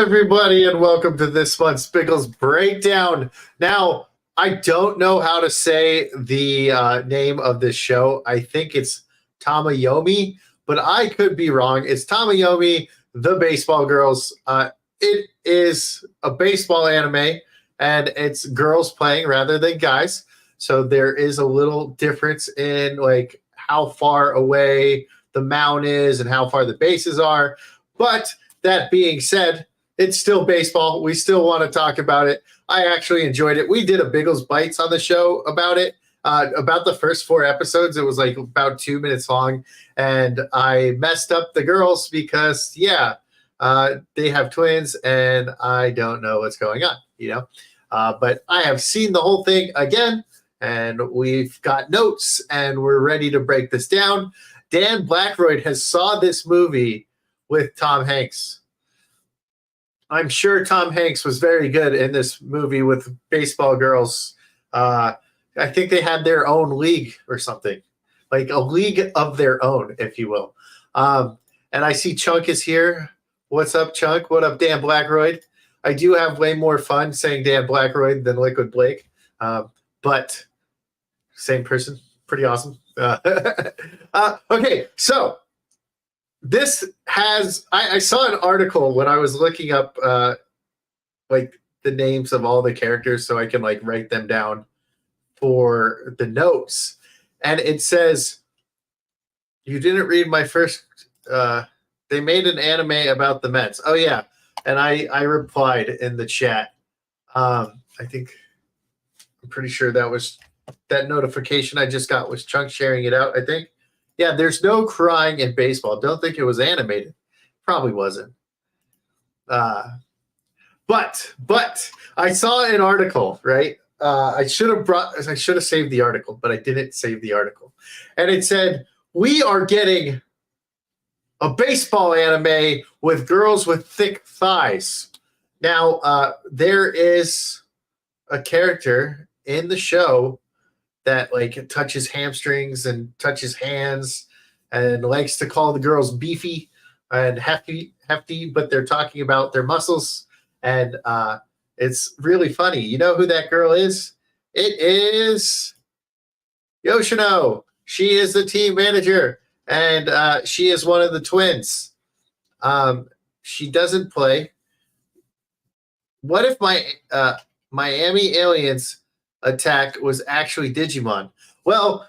everybody, and welcome to this month's Biggles Breakdown. Now, I don't know how to say the name of this show. I think it's Tamayomi, but I could be wrong. It's Tamayomi, the Baseball Girls. It is a baseball anime, and it's girls playing rather than guys. So there is a little difference in like how far away the mound is and how far the bases are. But that being said, it's still baseball. We still want to talk about it. I actually enjoyed it. We did a Biggles Bites on the show about it, about the first 4 episodes. It was like about 2 minutes long, and I messed up the girls because, they have twins, and I don't know what's going on, But I have seen the whole thing again, and we've got notes, and we're ready to break this down. Dan Blackroyd has saw this movie with Tom Hanks. I'm sure Tom Hanks was very good in this movie with baseball girls. I think they had their own league or something, like a league of their own, if you will. And I see Chunk is here. What's up, Chunk? What up, Dan Blackroyd? I do have way more fun saying Dan Blackroyd than Liquid Blake, but same person. Pretty awesome. Okay, so this has I saw an article when I was looking up like the names of all the characters so I can like write them down for the notes, and it says, you didn't read my first they made an anime about the Mets. Oh yeah, and I replied in the chat. I'm pretty sure that notification I just got was Chunk sharing it out, I think. Yeah, there's no crying in baseball. Don't think it was animated. Probably wasn't. But I saw an article, right? I should have saved the article, but I didn't save the article. And it said, we are getting a baseball anime with girls with thick thighs. Now, there is a character in the show that like touches hamstrings and touches hands and likes to call the girls beefy and hefty, but they're talking about their muscles. And it's really funny. You know who that girl is? It is Yoshino. She is the team manager, and she is one of the twins. She doesn't play. What if my Miami Aliens attack was actually Digimon? Well,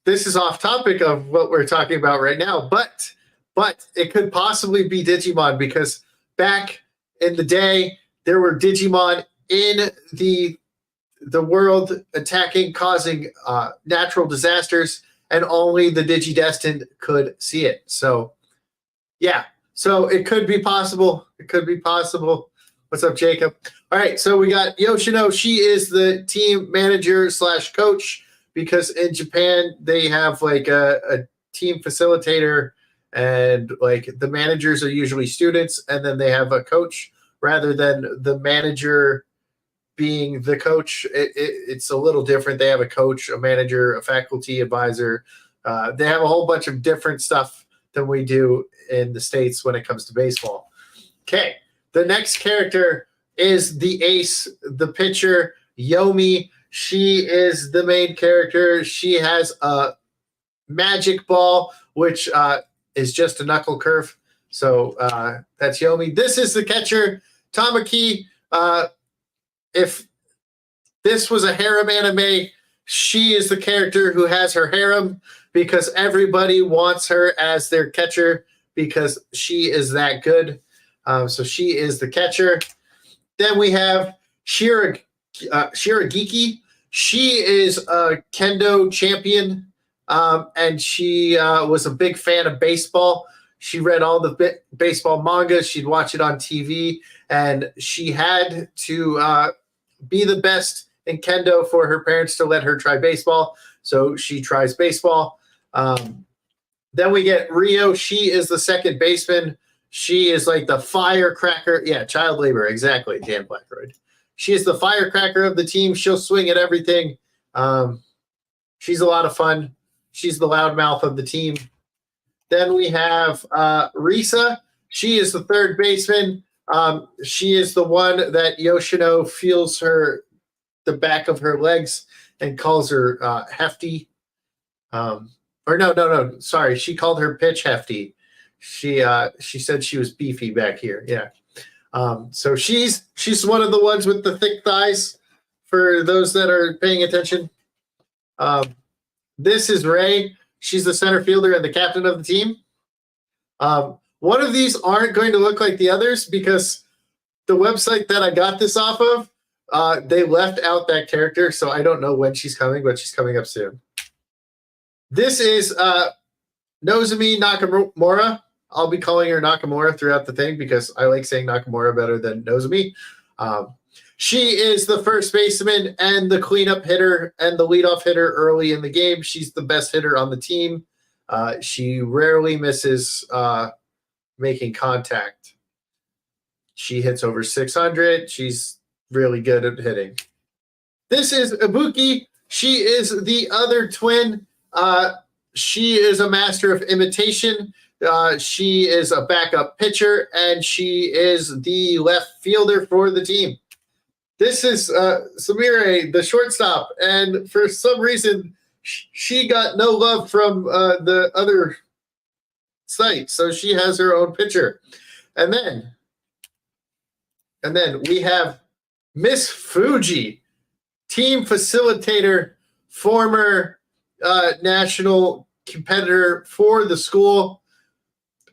this is off topic of what we're talking about right now, but it could possibly be Digimon because back in the day there were Digimon in the world attacking, causing natural disasters, and only the Digidestined could see it. So yeah, so it could be possible. It could be possible. What's up, Jacob? All right, so we got Yoshino. She is the team manager / coach because in Japan they have like a team facilitator, and like the managers are usually students, and then they have a coach rather than the manager being the coach. It's a little different. They have a coach, a manager, a faculty advisor. They have a whole bunch of different stuff than we do in the States when it comes to baseball. Okay. The next character is the ace, the pitcher, Yomi. She is the main character. She has a magic ball, which is just a knuckle curve. So that's Yomi. This is the catcher, Tamaki. If this was a harem anime, she is the character who has her harem because everybody wants her as their catcher because she is that good. So she is the catcher. Then we have Shiragiki. She is a kendo champion, and she was a big fan of baseball. She read all the baseball manga. She'd watch it on TV, and she had to be the best in kendo for her parents to let her try baseball. So she tries baseball. Then we get Rio. She is the second baseman. She is like the firecracker. Yeah, child labor. Exactly, Dan Blackroyd. She is the firecracker of the team. She'll swing at everything. She's a lot of fun. She's the loudmouth of the team. Then we have Risa. She is the third baseman. She is the one that Yoshino feels the back of her legs and calls her hefty. Or no. Sorry, she called her pitch hefty. She said she was beefy back here. Yeah. So she's one of the ones with the thick thighs. For those that are paying attention, this is Ray. She's the center fielder and the captain of the team. One of these aren't going to look like the others because the website that I got this off of, they left out that character, so I don't know when she's coming, but she's coming up soon. This is Nozomi Nakamura. I'll be calling her Nakamura throughout the thing because I like saying Nakamura better than Nozomi. She is the first baseman and the cleanup hitter and the leadoff hitter early in the game. She's the best hitter on the team. She rarely misses making contact. She hits over 600. She's really good at hitting. This is Ibuki. She is the other twin. She is a master of imitation. She is a backup pitcher, and she is the left fielder for the team. This is Samire, the shortstop, and for some reason, she got no love from the other site, so she has her own pitcher. And then we have Miss Fuji, team facilitator, former national competitor for the school,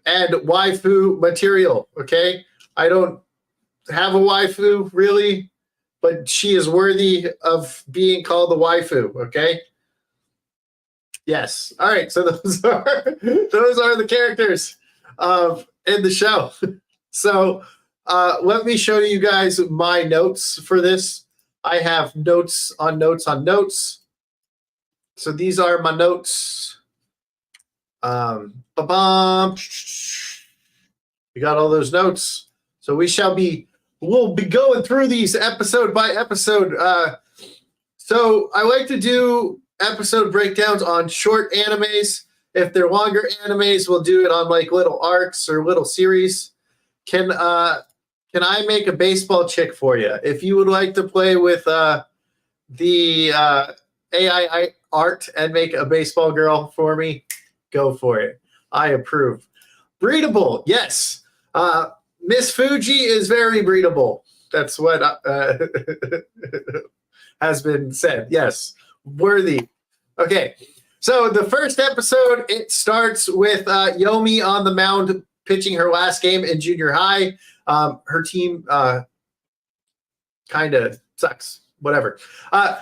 and waifu material. Okay, I don't have a waifu really, but she is worthy of being called the waifu. Okay. Yes. All right. So those are the characters in the show. So let me show you guys my notes for this. I have notes on notes on notes. So these are my notes. Ba-bum. We got all those notes. So we'll be going through these episode by episode. So I like to do episode breakdowns on short animes. If they're longer animes, we'll do it on like little arcs or little series. Can I make a baseball chick for you? If you would like to play with the AI art and make a baseball girl for me, go for it. I approve. Breedable, yes. Miss Fuji is very breedable. That's what has been said. Yes, worthy. Okay, so the first episode, it starts with Yomi on the mound pitching her last game in junior high. Her team kind of sucks. Whatever.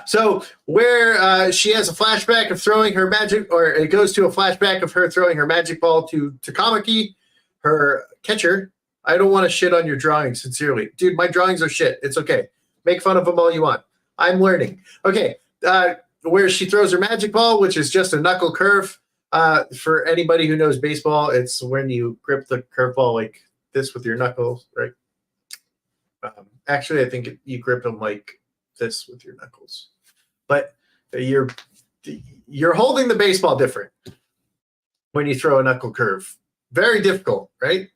So where she has a flashback of throwing her magic, or it goes to a flashback of her throwing her magic ball to Takamaki, her catcher. I don't want to shit on your drawings, sincerely. Dude, my drawings are shit. It's okay. Make fun of them all you want. I'm learning. Okay. Where she throws her magic ball, which is just a knuckle curve. For anybody who knows baseball, it's when you grip the curveball like this with your knuckles, right? Actually, I think you grip them like this with your knuckles, but you're holding the baseball different when you throw a knuckle curve. Very difficult, right?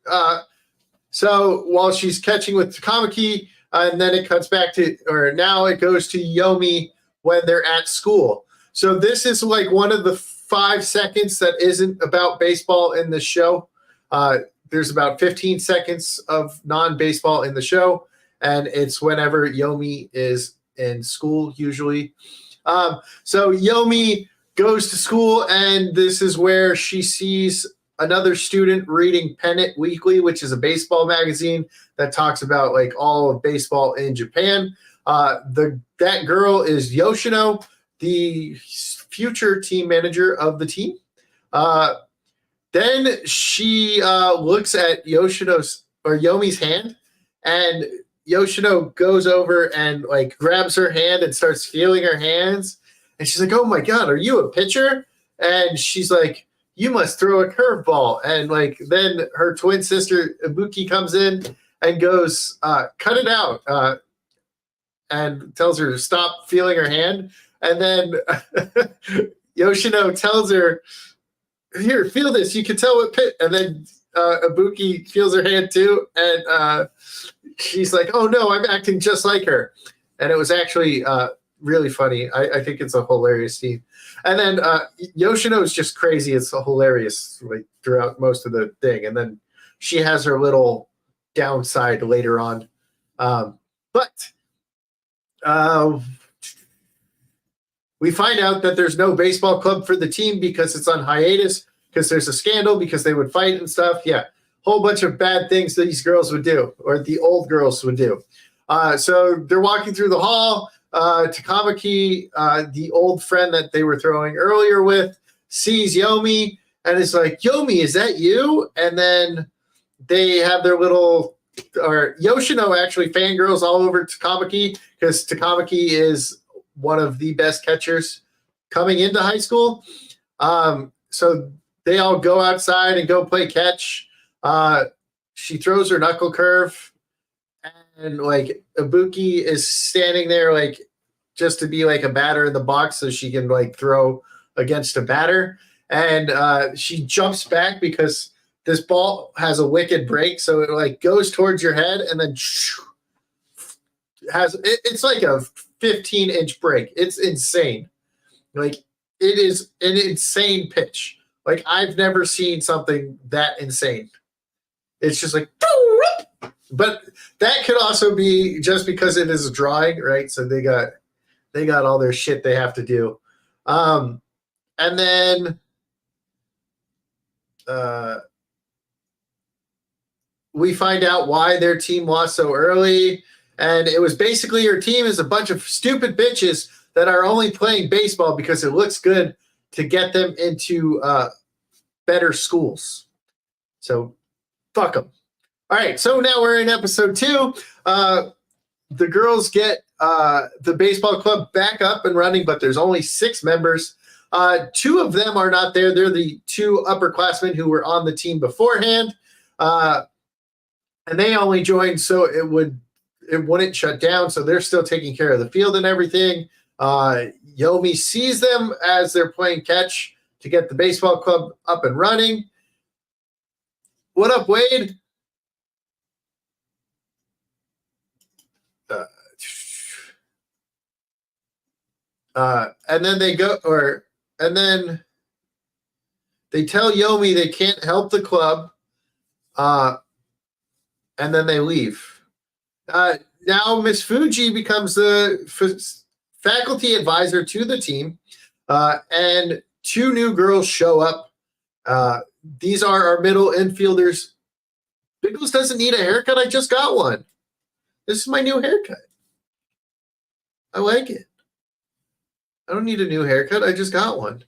So while she's catching with Takamaki, and then it cuts back to, or now it goes to Yomi when they're at school. So this is like one of the 5 seconds that isn't about baseball in the show. There's about 15 seconds of non-baseball in the show, and it's whenever Yomi is in school usually. So Yomi goes to school, and this is where she sees another student reading Pennant Weekly, which is a baseball magazine that talks about like all of baseball in Japan. That girl is Yoshino, the future team manager of the team. Then she looks at Yomi's hand, and Yoshino goes over and like grabs her hand and starts feeling her hands. And she's like, "Oh my God, are you a pitcher?" And she's like, "You must throw a curveball." And like, then her twin sister Ibuki comes in and goes, "Cut it out," and tells her to stop feeling her hand. And then Yoshino tells her, "Here, feel this. You can tell what pitch." And then Ibuki feels her hand too, and she's like, "Oh no, I'm acting just like her," and it was actually really funny. I think it's a hilarious scene. And then Yoshino is just crazy. It's hilarious like throughout most of the thing, and then she has her little downside later on. But we find out that there's no baseball club for the team because it's on hiatus because there's a scandal because they would fight and stuff. Yeah, whole bunch of bad things that these girls would do, or the old girls would do. So they're walking through the hall. Takamaki, the old friend that they were throwing earlier with, sees Yomi and is like, "Yomi, is that you?" And then they have their little, or Yoshino actually fangirls all over Takamaki because Takamaki is one of the best catchers coming into high school. So they all go outside and go play catch. She throws her knuckle curve, and like Ibuki is standing there like just to be like a batter in the box so she can like throw against a batter. And she jumps back because this ball has a wicked break, so it like goes towards your head and then it's like a 15-inch break. It's insane. Like it is an insane pitch. Like I've never seen something that insane. It's just like, but that could also be just because it is a drawing, right? So they got all their shit they have to do. And then we find out why their team lost so early. And it was basically your team is a bunch of stupid bitches that are only playing baseball because it looks good to get them into better schools. So fuck them. All right, so now we're in episode 2. The girls get the baseball club back up and running, but there's only 6 members. 2 of them are not there. They're the 2 upperclassmen who were on the team beforehand. And they only joined so it wouldn't shut down. So they're still taking care of the field and everything. Yomi sees them as they're playing catch to get the baseball club up and running. What up, Wade? And then they go, and then they tell Yomi they can't help the club, and then they leave. Now Miss Fuji becomes the faculty advisor to the team, and 2 new girls show up. These are our middle infielders. Biggles doesn't need a haircut. I just got one. This is my new haircut. I like it. I don't need a new haircut. I just got one.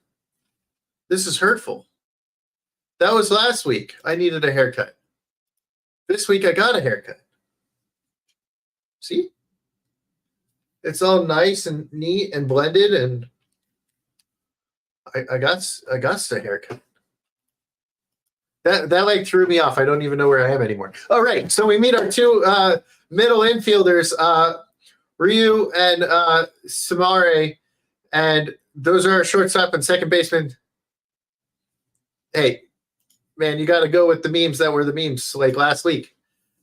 This is hurtful. That was last week. I needed a haircut. This week I got a haircut. See? It's all nice and neat and blended, and I got a haircut. That like threw me off. I don't even know where I am anymore. All right, so we meet our 2 middle infielders, Ryu and Samare, and those are our shortstop and second baseman. Hey, man, you got to go with the memes that were the memes like last week.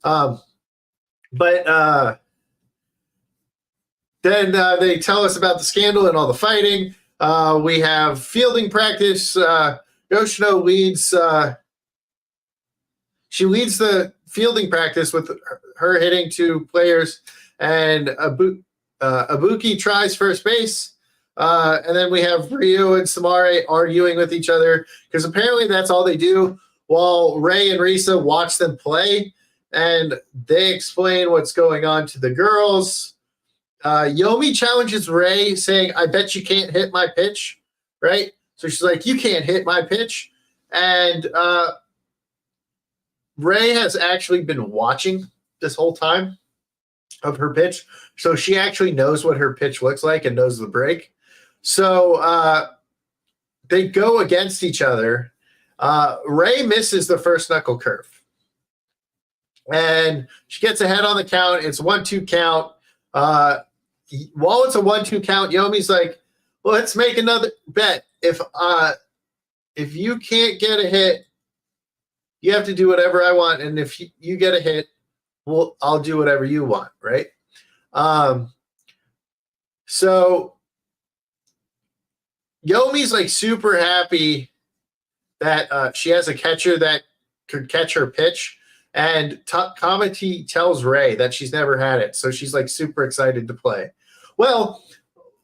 But then they tell us about the scandal and all the fighting. We have fielding practice. Yoshino leads. She leads the fielding practice with her hitting 2 players, and Ibuki tries first base. And then we have Ryu and Samare arguing with each other because apparently that's all they do while Ray and Risa watch them play, and they explain what's going on to the girls. Yomi challenges Ray, saying, "I bet you can't hit my pitch," right? So she's like, "You can't hit my pitch," and Ray has actually been watching this whole time of her pitch, so she actually knows what her pitch looks like and knows the break. So they go against each other. Ray misses the first knuckle curve, and she gets ahead on the count. It's 1-2 count. While it's a 1-2 count, Yomi's like, well, let's make another bet. If you can't get a hit, You have to do whatever I want, and if you get a hit, I'll do whatever you want, right? So Yomi's like super happy that she has a catcher that could catch her pitch, and Kamati tells Ray that she's never had it, so she's like super excited to play. Well,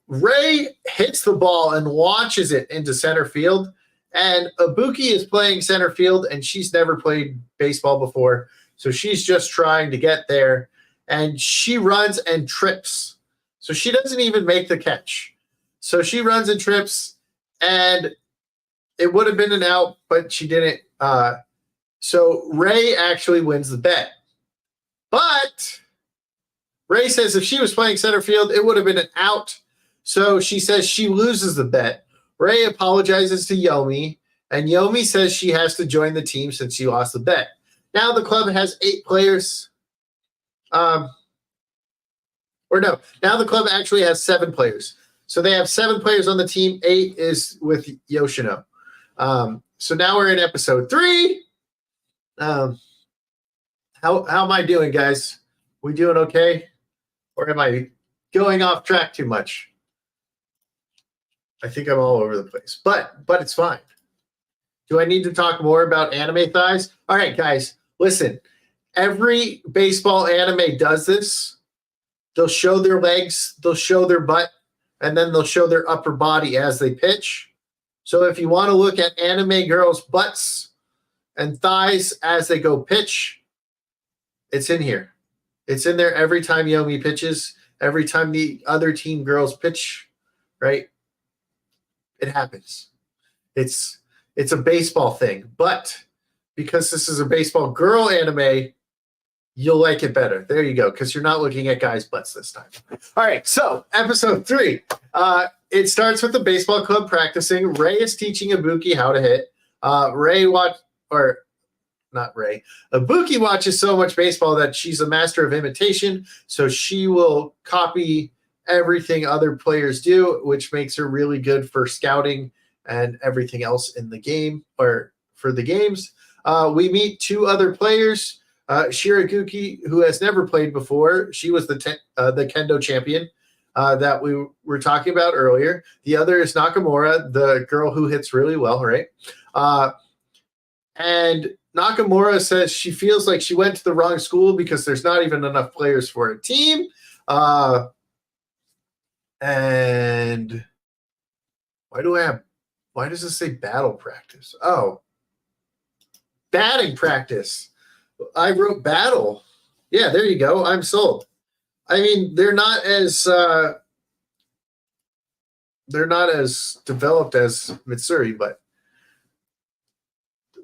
Ray hits the ball and launches it into center field, and Ibuki is playing center field, and she's never played baseball before, so she's just trying to get there, and she runs and trips. So she doesn't even make the catch. So she runs and trips, and it would have been an out, but she didn't. So Ray actually wins the bet. But Ray says if she was playing center field, it would have been an out. So she says she loses the bet. Ray apologizes to Yomi, and Yomi says she has to join the team since she lost the bet. Now the club has 8 players. Now the club actually has 7 players. So they have 7 players on the team. 8 is with Yoshino. So now we're in episode 3. How am I doing, guys? We doing okay? Or am I going off track too much? I think I'm all over the place, but it's fine. Do I need to talk more about anime thighs? All right, guys, listen. Every baseball anime does this. They'll show their legs, they'll show their butt, and then they'll show their upper body as they pitch. So if you want to look at anime girls' butts and thighs as they go pitch, it's in here. It's in there every time Yomi pitches, every time the other team girls pitch, right? It happens. It's a baseball thing, but because this is a baseball girl anime, you'll like it better. There you go, because you're not looking at guys' butts this time. All right, so episode 3. It starts with the baseball club practicing. Ray is teaching Ibuki how to hit. Ibuki watches so much baseball that she's a master of imitation, so she will copy everything other players do, which makes her really good for scouting and everything else in the game or for the games. We meet 2 other players. Shiraguki, who has never played before. She was the kendo champion that we were talking about earlier. The other is Nakamura, the girl who hits really well, right? And Nakamura says she feels like she went to the wrong school because there's not even enough players for a team. And why does it say battle practice? Oh, batting practice. I wrote battle. Yeah, there you go. I'm sold. I mean, they're not as developed as Mitsuri, but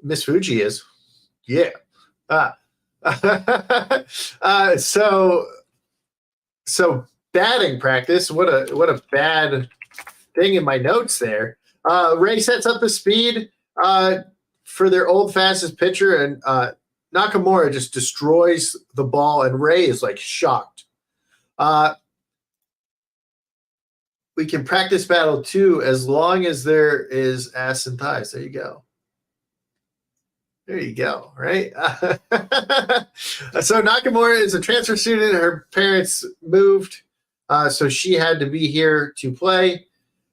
Miss Fuji is. Yeah. So batting practice. What a bad thing in my notes there. Ray sets up the speed for their old fastest pitcher, and Nakamura just destroys the ball, and Ray is like shocked. We can practice battle too as long as there is ass and thighs. There you go. There you go, right? So Nakamura is a transfer student. Her parents moved, so she had to be here to play.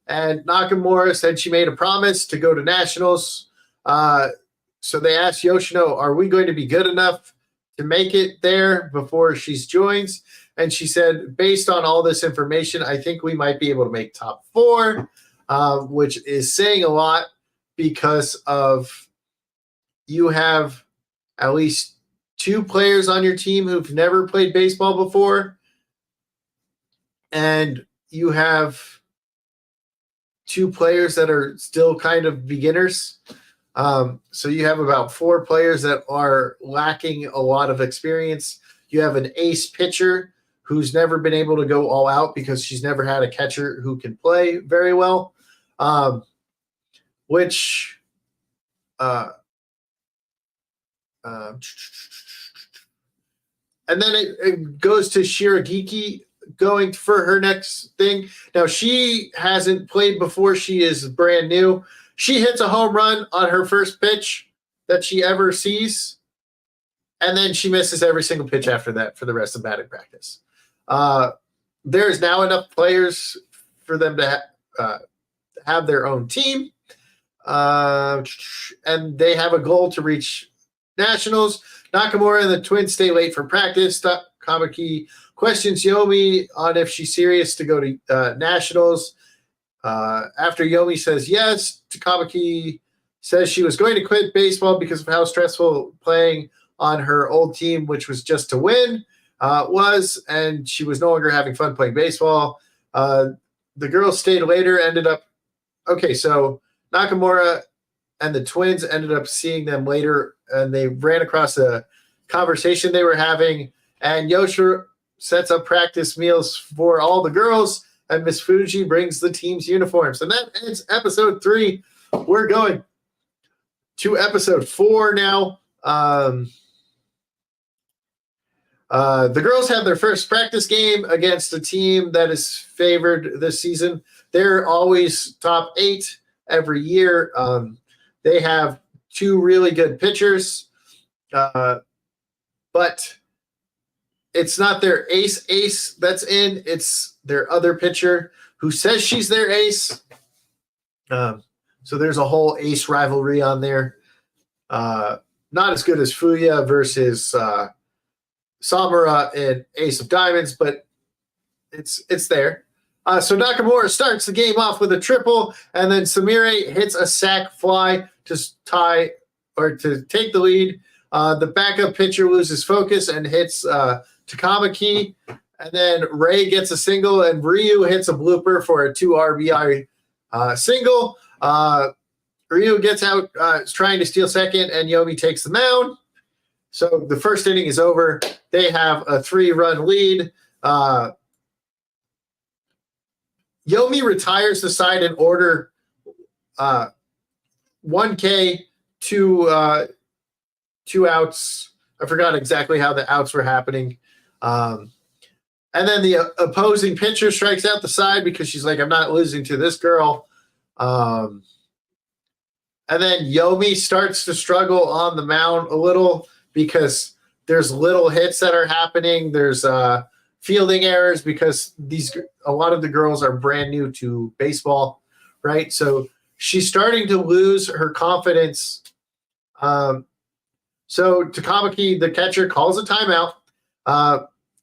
And Nakamura said she made a promise to go to nationals. So they asked Yoshino, are we going to be good enough to make it there before she joins? And she said, based on all this information, I think we might be able to make top 4, which is saying a lot because of you have at least 2 players on your team who've never played baseball before. And you have 2 players that are still kind of beginners. So you have about 4 players that are lacking a lot of experience. You have an ace pitcher who's never been able to go all out because she's never had a catcher who can play very well, and then it goes to Shiragiki going for her next thing. Now, she hasn't played before. She is brand new. She hits a home run on her first pitch, that she ever sees. And then she misses every single pitch after that for the rest of batting practice. There's now enough players for them to have their own team. And they have a goal to reach nationals. Nakamura and the twins stay late for practice. Kamaki questions Yomi on if she's serious to go to nationals. After Yomi says yes, Takamaki says she was going to quit baseball because of how stressful playing on her old team, which was just to win, was, and she was no longer having fun playing baseball. The girls stayed later, ended up okay. So Nakamura and the twins ended up seeing them later, and they ran across a conversation they were having. And Yosha sets up practice meals for all the girls, and Miss Fuji brings the team's uniforms. And that ends episode 3. We're going to episode 4 now. The girls have their first practice game against a team that is favored this season. They're always top 8 every year. They have 2 really good pitchers, but it's not their ace that's in. It's their other pitcher who says she's their ace. So there's a whole ace rivalry on there. Not as good as Fuya versus Samura in Ace of Diamonds, but it's there. So Nakamura starts the game off with a triple, and then Samire hits a sac fly to tie or to take the lead. The backup pitcher loses focus and hits Takamaki, and then Ray gets a single, and Ryu hits a blooper for a 2 RBI single. Ryu gets out trying to steal second, and Yomi takes the mound. So the first inning is over. They have a 3-run lead. Yomi retires the side in order 1K, 2 outs. I forgot exactly how the outs were happening. And then the opposing pitcher strikes out the side because she's like, I'm not losing to this girl. And then Yomi starts to struggle on the mound a little because there's little hits that are happening. There's fielding errors because a lot of the girls are brand new to baseball, right? So she's starting to lose her confidence. So Takamaki, the catcher, calls a timeout,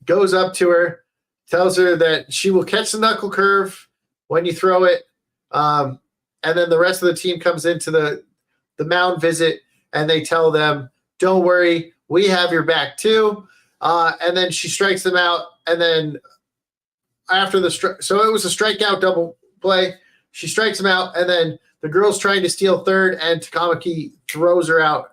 goes up to her, tells her that she will catch the knuckle curve when you throw it. And then the rest of the team comes into the mound visit, and they tell them, don't worry, we have your back too. And then she strikes them out. And then after the so it was a strikeout double play. She strikes them out, and then the girl's trying to steal third, and Takamaki throws her out.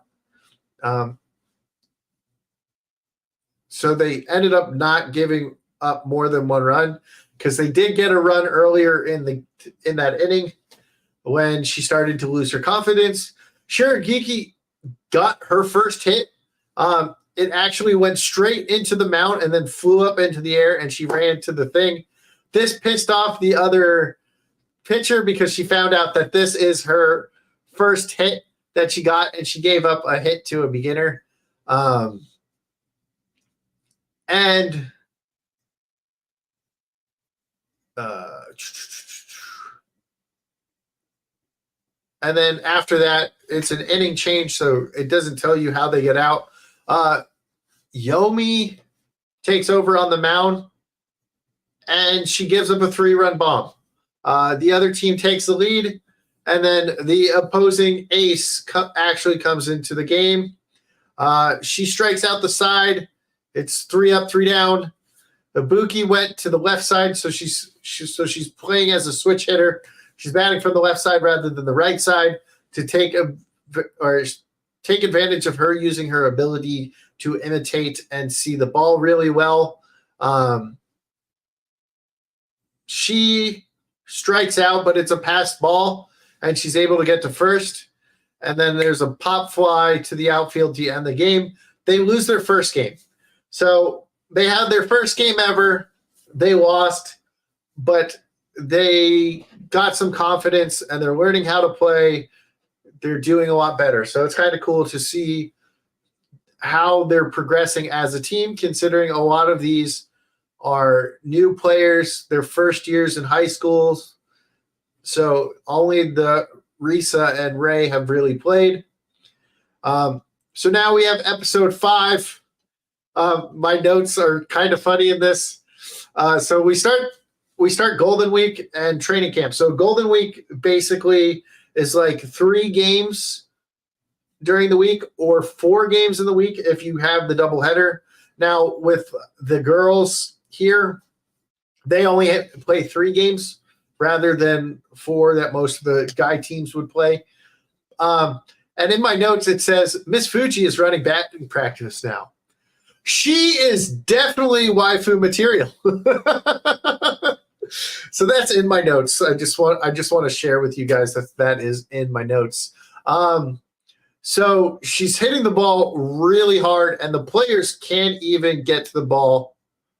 So they ended up not giving up more than 1 run because they did get a run earlier in that inning when she started to lose her confidence. Shiragiki got her first hit. It actually went straight into the mound and then flew up into the air, and she ran to the thing. This pissed off the other pitcher because she found out that this is her first hit that she got, and she gave up a hit to a beginner. And then after that, it's an inning change, so it doesn't tell you how they get out. Yomi takes over on the mound, and she gives up a 3-run bomb. The other team takes the lead, and then the opposing ace actually comes into the game. She strikes out the side. It's 3 up, 3 down. Ibuki went to the left side, so she's playing as a switch hitter. She's batting from the left side rather than the right side to take advantage of her using her ability to imitate and see the ball really well. She strikes out, but it's a passed ball, and she's able to get to first. And then there's a pop fly to the outfield to end the game. They lose their first game. So they had their first game ever. They lost, but they got some confidence, and they're learning how to play. they're doing a lot better. So it's kind of cool to see how they're progressing as a team, considering a lot of these are new players, their first years in high schools. So only the Risa and Ray have really played. So now we have episode 5. My notes are kind of funny in this. So we start Golden Week and training camp. So Golden Week basically is like 3 games during the week or 4 games in the week if you have the doubleheader. Now with the girls here, they only play 3 games rather than 4 that most of the guy teams would play. And in my notes, it says, Miss Fuji is running batting practice now. She is definitely waifu material. So that's in my notes. I just want to share with you guys that is in my notes. So she's hitting the ball really hard, and the players can't even get to the ball.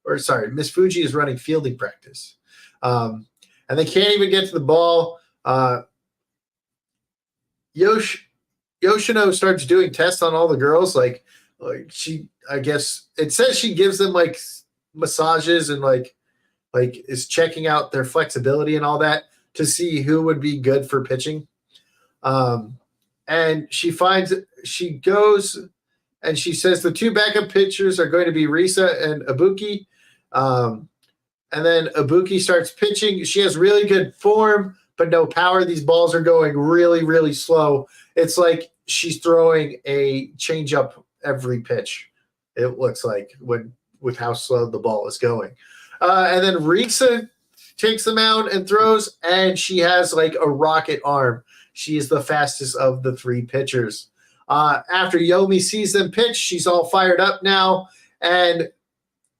Or sorry, Miss Fuji is running fielding practice. And they can't even get to the ball. Yoshino starts doing tests on all the girls. Like she, I guess it says she gives them like massages and like is checking out their flexibility and all that to see who would be good for pitching. And she goes and she says the 2 backup pitchers are going to be Risa and Ibuki. And then Ibuki starts pitching. She has really good form, but no power. These balls are going really, really slow. It's like she's throwing a changeup every pitch. It looks like with how slow the ball is going. And then Risa takes the mound and throws, and she has like a rocket arm. She is the fastest of the 3 pitchers. After Yomi sees them pitch, she's all fired up now, and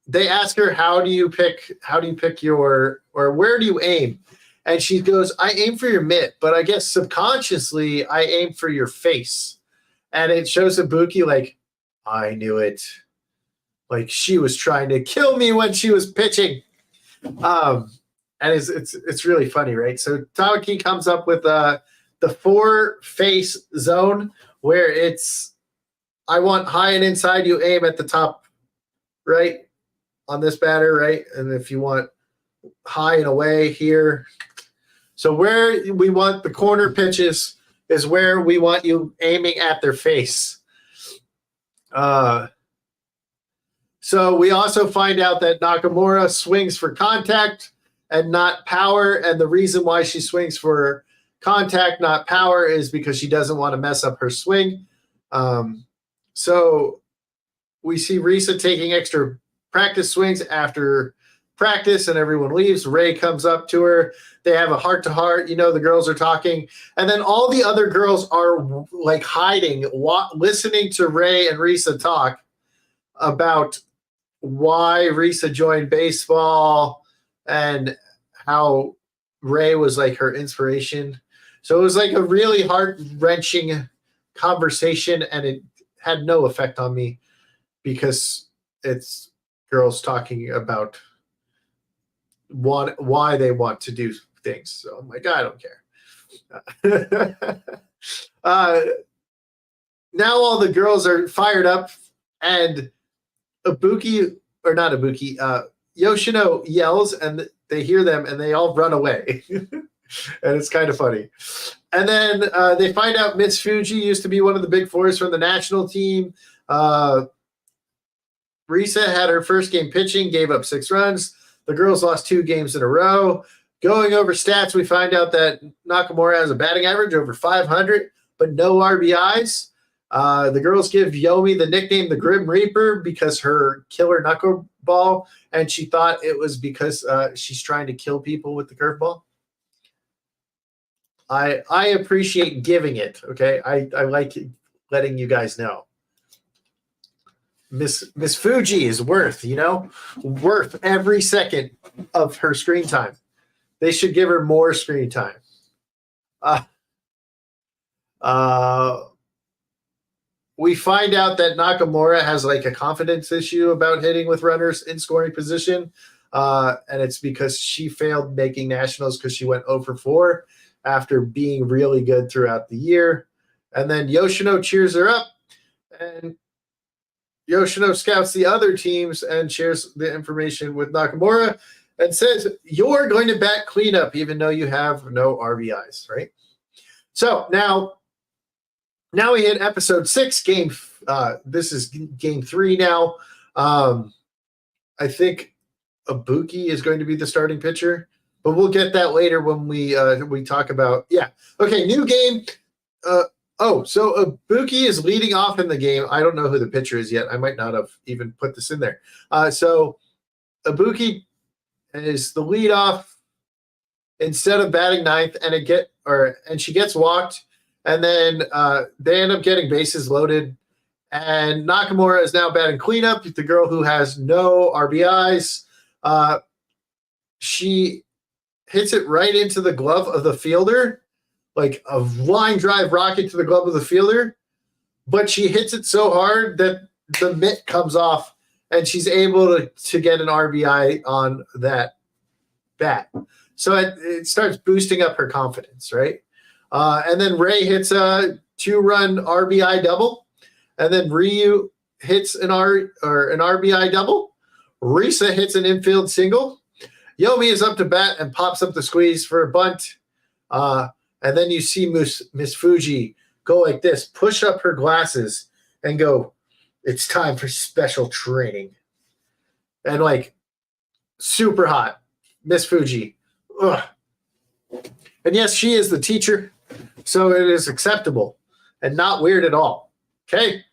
they ask her, how do you pick your, or where do you aim? And she goes, I aim for your mitt, but I guess subconsciously I aim for your face. And it shows Ibuki like, I knew it. Like she was trying to kill me when she was pitching. And it's really funny, right? So Tawaki comes up with the 4-face zone where it's, I want high and inside, you aim at the top right on this batter, right? And if you want high and away here. So where we want the corner pitches is where we want you aiming at their face. So we also find out that Nakamura swings for contact and not power. And the reason why she swings for contact, not power, is because she doesn't want to mess up her swing. So we see Risa taking extra practice swings after practice, and everyone leaves. Ray comes up to her. They have a heart-to-heart. The girls are talking. And then all the other girls are like hiding, listening to Ray and Risa talk about why Risa joined baseball and how Ray was like her inspiration. So it was like a really heart-wrenching conversation, and it had no effect on me because it's girls talking about why they want to do things. So I'm like, I don't care. Now all the girls are fired up, and Yoshino yells, and they hear them, and they all run away. And it's kind of funny. And then they find out Miss Fuji used to be one of the big 4s from the national team. Risa had her first game pitching, gave up 6 runs. The girls lost 2 games in a row. Going over stats, we find out that Nakamura has a batting average over 500, but no RBIs. The girls give Yomi the nickname the Grim Reaper because her killer knuckleball, and she thought it was because she's trying to kill people with the curveball. I appreciate giving it, okay? I like letting you guys know. Miss Fuji is worth every second of her screen time. They should give her more screen time. We find out that Nakamura has like a confidence issue about hitting with runners in scoring position. And it's because she failed making nationals because she went 0 for 4 after being really good throughout the year. And then Yoshino cheers her up, and Yoshino scouts the other teams and shares the information with Nakamura and says, you're going to bat cleanup even though you have no RBIs, right? So now we hit episode 6, this is game 3 now. I think Ibuki is going to be the starting pitcher, but we'll get that later when we talk about, Okay, new game. So Ibuki is leading off in the game. I don't know who the pitcher is yet. I might not have even put this in there. So Ibuki is the leadoff instead of batting ninth, and she gets walked, and then they end up getting bases loaded. And Nakamura is now batting cleanup. The girl who has no RBIs, she hits it right into the glove of the fielder, like a line drive rocket to the glove of the fielder, but she hits it so hard that the mitt comes off, and she's able to get an RBI on that bat. So it starts boosting up her confidence, right? And then Ray hits a 2-run RBI double, and then Ryu hits an RBI double. Risa hits an infield single. Yomi is up to bat and pops up the squeeze for a bunt. And then you see Miss Fuji go like this, push up her glasses, and go, it's time for special training. And like, super hot. Miss Fuji. Ugh. And yes, she is the teacher, so it is acceptable and not weird at all. Okay?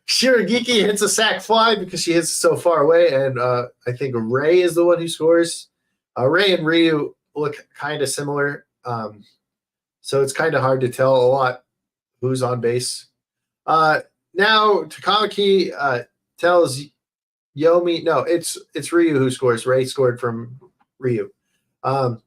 Shiragiki hits a sac fly because she hits so far away, and I think Ray is the one who scores. Ray and Ryu look kind of similar, so it's kind of hard to tell a lot who's on base. Now Takamaki tells Yomi, no, it's Ryu who scores. Ray scored from Ryu. Now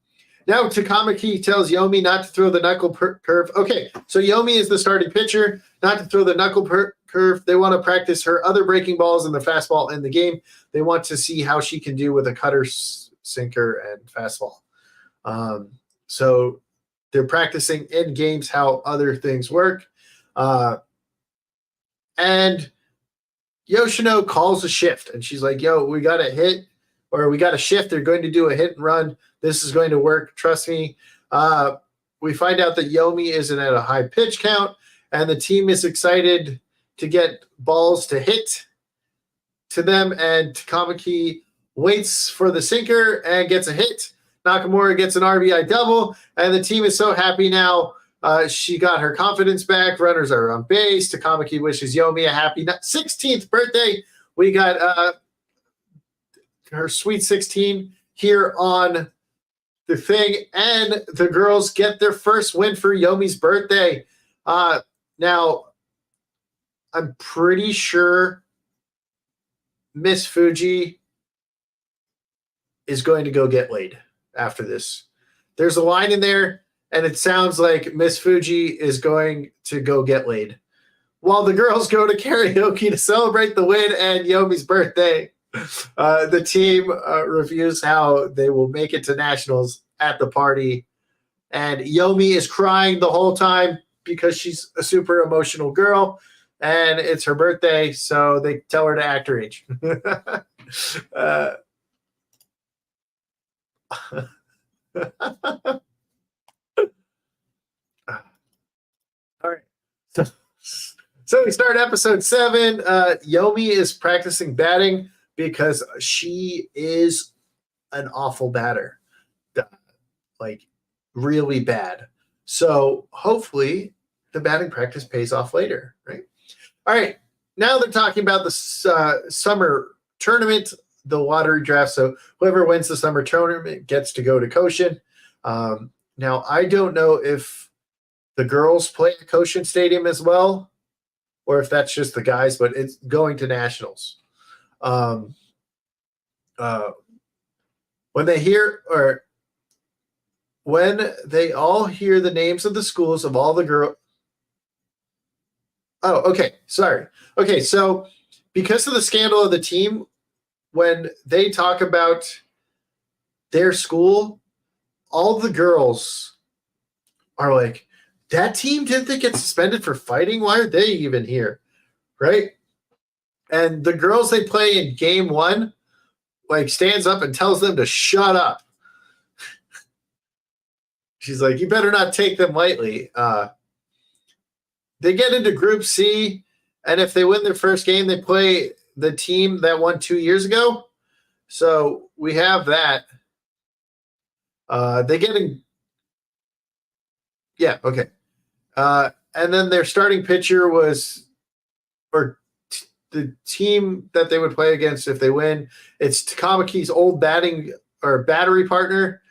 Takamaki tells Yomi not to throw the knuckle curve. Okay, so Yomi is the starting pitcher, not to throw the knuckle curve. They want to practice her other breaking balls and the fastball in the game. They want to see how she can do with a cutter, sinker, and fastball. So they're practicing in games how other things work. And Yoshino calls a shift, and she's like, yo, we got to hit, or we got to shift. They're going to do a hit and run. This is going to work. Trust me. We find out that Yomi isn't at a high pitch count, and the team is excited to get balls to hit to them, and Takamaki waits for the sinker and gets a hit. Nakamura gets an RBI double, and the team is so happy now. She got her confidence back. Runners are on base. Takamaki wishes Yomi a happy 16th birthday. We got her sweet 16 here on the thing, and the girls get their first win for Yomi's birthday. Now, I'm pretty sure Miss Fuji is going to go get laid after this. There's a line in there, and it sounds like Miss Fuji is going to go get laid while the girls go to karaoke to celebrate the win and Yomi's birthday. The team reviews how they will make it to nationals at the party, and Yomi is crying the whole time because she's a super emotional girl, and it's her birthday, so they tell her to act her age. All right. So we start episode 7. Yomi is practicing batting because she is an awful batter. Like, really bad. So hopefully the batting practice pays off later, right? All right. Now they're talking about the summer tournament, the lottery draft. So whoever wins the summer tournament gets to go to Koshin. Now, I don't know if the girls play at Koshin Stadium as well, or if that's just the guys, but it's going to nationals. When they all hear the names of the schools of all the girls. Oh, okay. Sorry. Okay, so because of the scandal of the team, when they talk about their school, all the girls are like, that team didn't they get suspended for fighting? Why are they even here? Right? And the girls they play in game 1 like stands up and tells them to shut up. She's like, you better not take them lightly. They get into Group C, and if they win their first game, they play the team that won 2 years ago. So we have that. They get in. Yeah, okay. And then their starting pitcher was, or the team that they would play against if they win, it's Takamaki's old battery partner.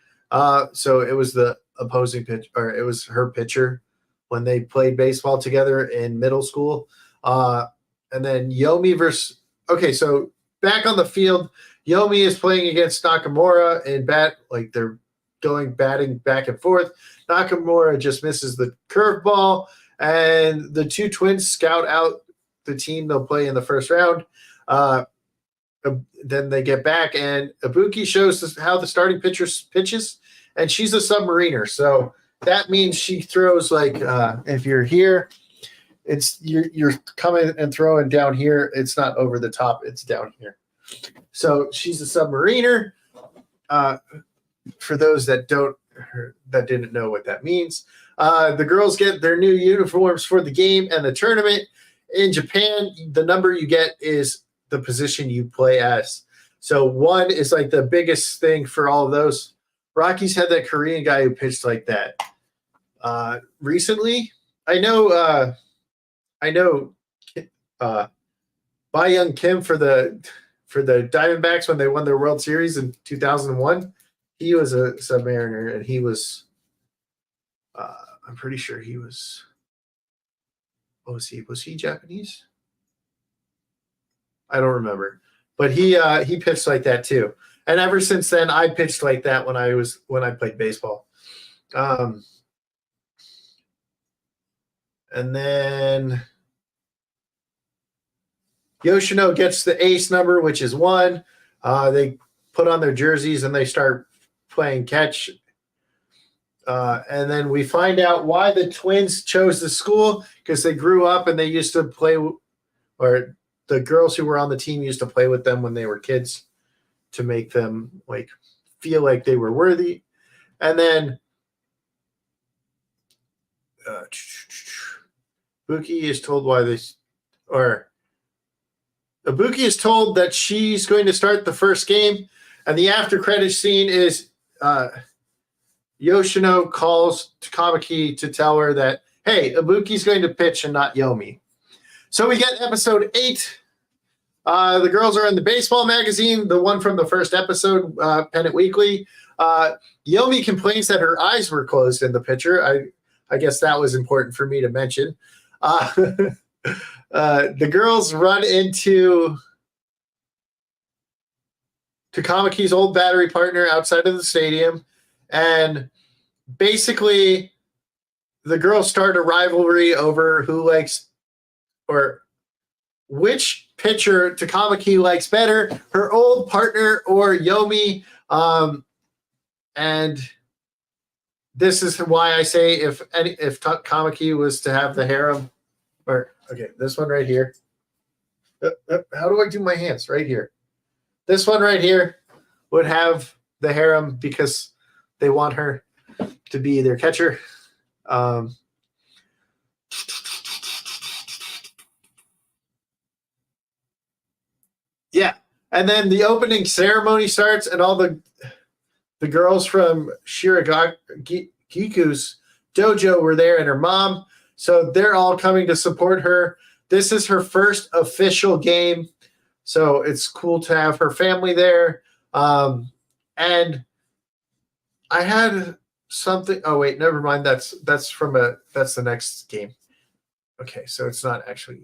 So it was the opposing pitch, or it was her pitcher when they played baseball together in middle school. And then Yomi versus, okay, so back on the field, Yomi is playing against Nakamura in like they're batting back and forth. Nakamura just misses the curveball, and the two twins scout out the team they'll play in the first round. Then they get back, and Ibuki shows how the starting pitcher pitches, and she's a submariner. So that means she throws like if you're here, it's you're coming and throwing down here. It's not over the top; it's down here. So she's a submariner. For those that didn't know what that means, the girls get their new uniforms for the game and the tournament. In Japan, the number you get is the position you play as. So 1 is like the biggest thing for all of those. Rockies had that Korean guy who pitched like that. Recently, I know Bae-Young Kim for the Diamondbacks when they won their World Series in 2001. He was a submariner, and he was I'm pretty sure he was. What was he? Was he Japanese? I don't remember, but he pitched like that too. And ever since then, I pitched like that when I played baseball. And then Yoshino gets the ace number, which is 1. They put on their jerseys and they start playing catch. And then we find out why the twins chose the school, because they grew up and they used to play, or the girls who were on the team used to play with them when they were kids to make them like feel like they were worthy. And then Ibuki is told that she's going to start the first game, and the after credit scene is Yoshino calls Takamaki to tell her that, hey, Ibuki's going to pitch and not Yomi. So we get episode 8. The girls are in the baseball magazine, the one from the first episode, Pennant Weekly. Yomi complains that her eyes were closed in the picture. I guess that was important for me to mention. The girls run into Takamaki's old battery partner outside of the stadium, and basically the girls start a rivalry over who likes, or which pitcher Takamaki likes better, her old partner or Yomi. And this is why I say if Takamaki was to have the harem, or okay, this one right here. How do I do my hands? Right here. This one right here would have the harem because they want her to be their catcher. Yeah. And then the opening ceremony starts, and all the girls from Shiragiku's dojo were there, and her mom. So they're all coming to support her. This is her first official game, so it's cool to have her family there. And I had something. Oh wait, never mind. That's the next game. Okay, so it's not actually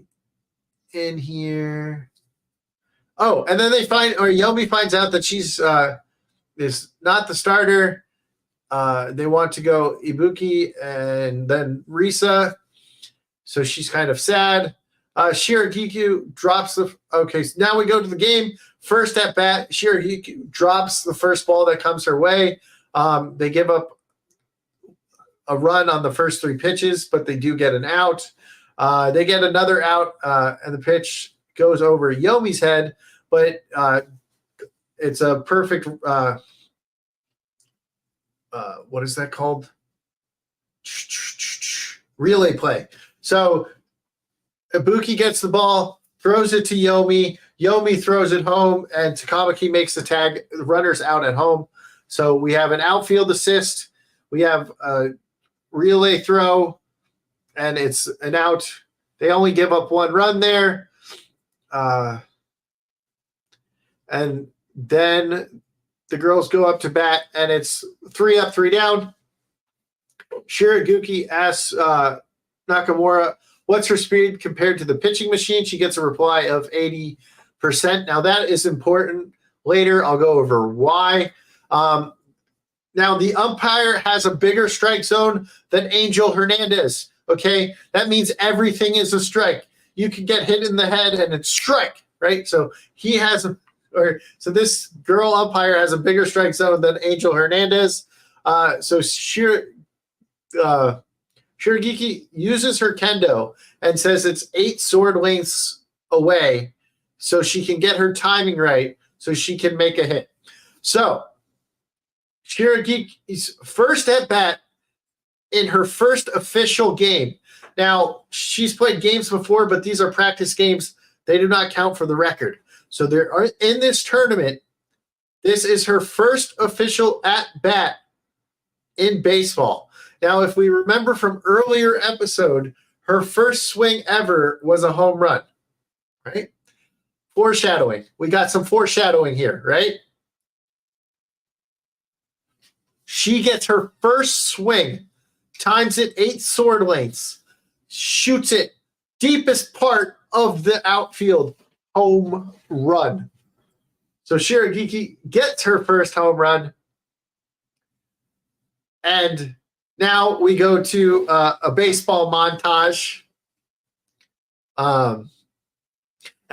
in here. Oh, and then Yomi finds out that she's is not the starter. They want to go Ibuki and then Risa, so she's kind of sad. Shiragiku drops okay, so now we go to the game. First at bat, Shiragiku drops the first ball that comes her way. They give up a run on the first 3 pitches, but they do get an out. They get another out, and the pitch goes over Yomi's head, but it's a perfect what is that called? Relay play. So Ibuki gets the ball, throws it to Yomi. Yomi throws it home, and Takamaki makes the tag. The runner's out at home. So we have an outfield assist. We have a relay throw, and it's an out. They only give up 1 run there. And then the girls go up to bat, and it's 3 up, 3 down. Shiraguki asks Nakamura, what's her speed compared to the pitching machine? She gets a reply of 80%. Now, that is important. Later, I'll go over why. Now, the umpire has a bigger strike zone than Angel Hernandez, okay? That means everything is a strike. You can get hit in the head, and it's strike, right? So he has so this girl umpire has a bigger strike zone than Angel Hernandez. So Shiragiki uses her kendo and says it's 8 sword lengths away so she can get her timing right so she can make a hit. So Shiragiki's first at bat in her first official game. Now, she's played games before, but these are practice games. They do not count for the record. So there are in this tournament, this is her first official at bat in baseball. Now, if we remember from earlier episode, her first swing ever was a home run, right? Foreshadowing. We got some foreshadowing here, right? She gets her first swing, times it 8 sword lengths, shoots it deepest part of the outfield, home run. So Shiragiki gets her first home run. And now we go to a baseball montage. And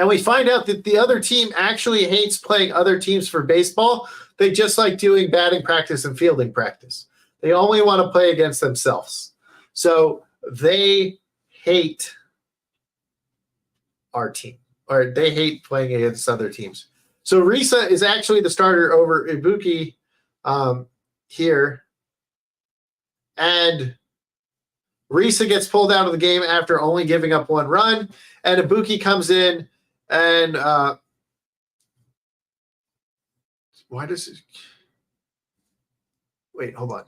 we find out that the other team actually hates playing other teams for baseball. They just like doing batting practice and fielding practice. They only want to play against themselves. So they hate our team, or they hate playing against other teams. So Risa is actually the starter over Ibuki here. And Risa gets pulled out of the game after only giving up 1 run. And Ibuki comes in and why does it wait, hold on.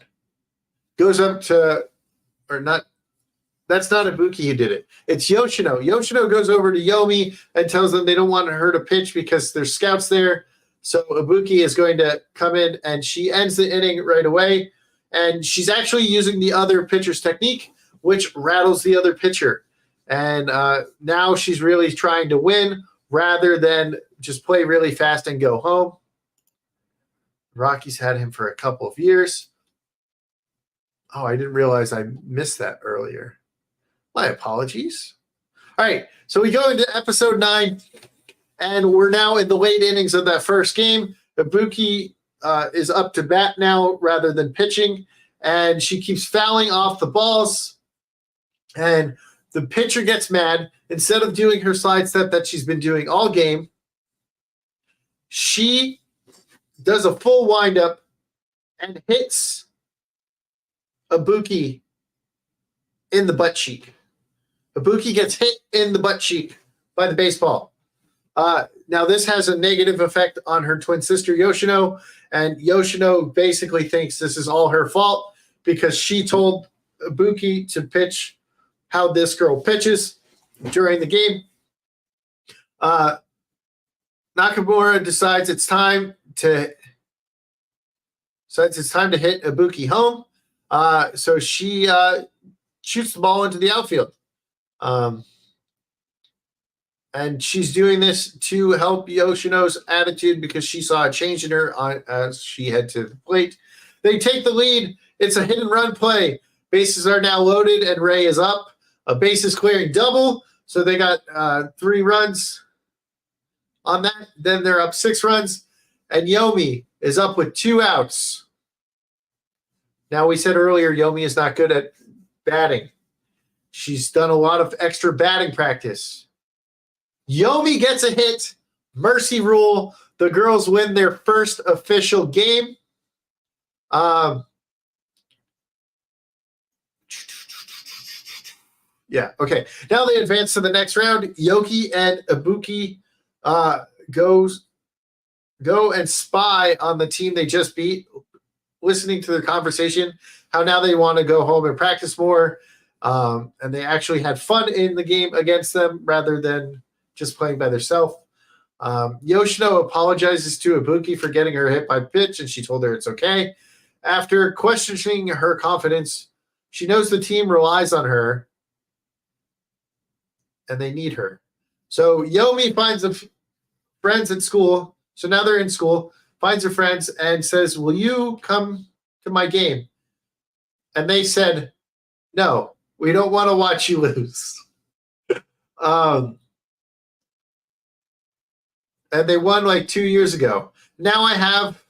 Goes up to or not that's not Ibuki who did it. It's Yoshino. Yoshino goes over to Yomi and tells them they don't want her to pitch because there's scouts there. So Ibuki is going to come in and she ends the inning right away. And she's actually using the other pitcher's technique, which rattles the other pitcher. And now she's really trying to win rather than just play really fast and go home. Rocky's had him for a couple of years. Oh, I didn't realize I missed that earlier. My apologies. All right, so we go into episode 9, and we're now in the late innings of that first game. Ibuki is up to bat now rather than pitching, and she keeps fouling off the balls, and the pitcher gets mad. Instead of doing her slide step that she's been doing all game, she does a full windup and hits Ibuki in the butt cheek. Ibuki gets hit in the butt cheek by the baseball. Now, this has a negative effect on her twin sister, Yoshino, and Yoshino basically thinks this is all her fault because she told Ibuki to pitch how this girl pitches during the game. Nakamura decides it's time to hit Ibuki home. So she shoots the ball into the outfield. And she's doing this to help Yoshino's attitude because she saw a change in her as she head to the plate. They take the lead. It's a hit and run play. Bases are now loaded and Ray is up. A bases clearing double. So they got 3 runs on that. Then they're up 6 runs. And Yomi is up with 2 outs. Now, we said earlier Yomi is not good at batting. She's done a lot of extra batting practice. Yomi gets a hit. Mercy rule. The girls win their first official game. Yeah, okay. Now they advance to the next round. Yoki and Ibuki go and spy on the team they just beat, listening to their conversation, how now they want to go home and practice more. And they actually had fun in the game against them rather than just playing by themselves. Yoshino apologizes to Ibuki for getting her hit by pitch, and she told her it's okay. After questioning her confidence, she knows the team relies on her, and they need her. So Yomi finds friends at school. So now they're in school, finds her friends, and says, will you come to my game? And they said, no, we don't want to watch you lose. And they won like 2 years ago. Now I have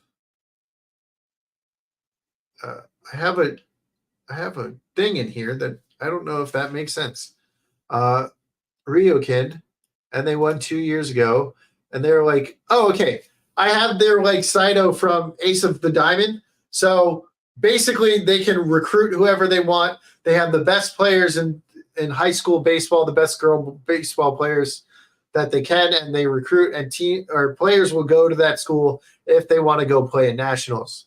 a thing in here that I don't know if that makes sense. Ryokin, and they won 2 years ago, and they're like, oh, okay. I have their like Saito from Ace of the Diamond. So basically they can recruit whoever they want. They have the best players in high school baseball, the best girl baseball players that they can, and they recruit, and team or players will go to that school if they want to go play in nationals.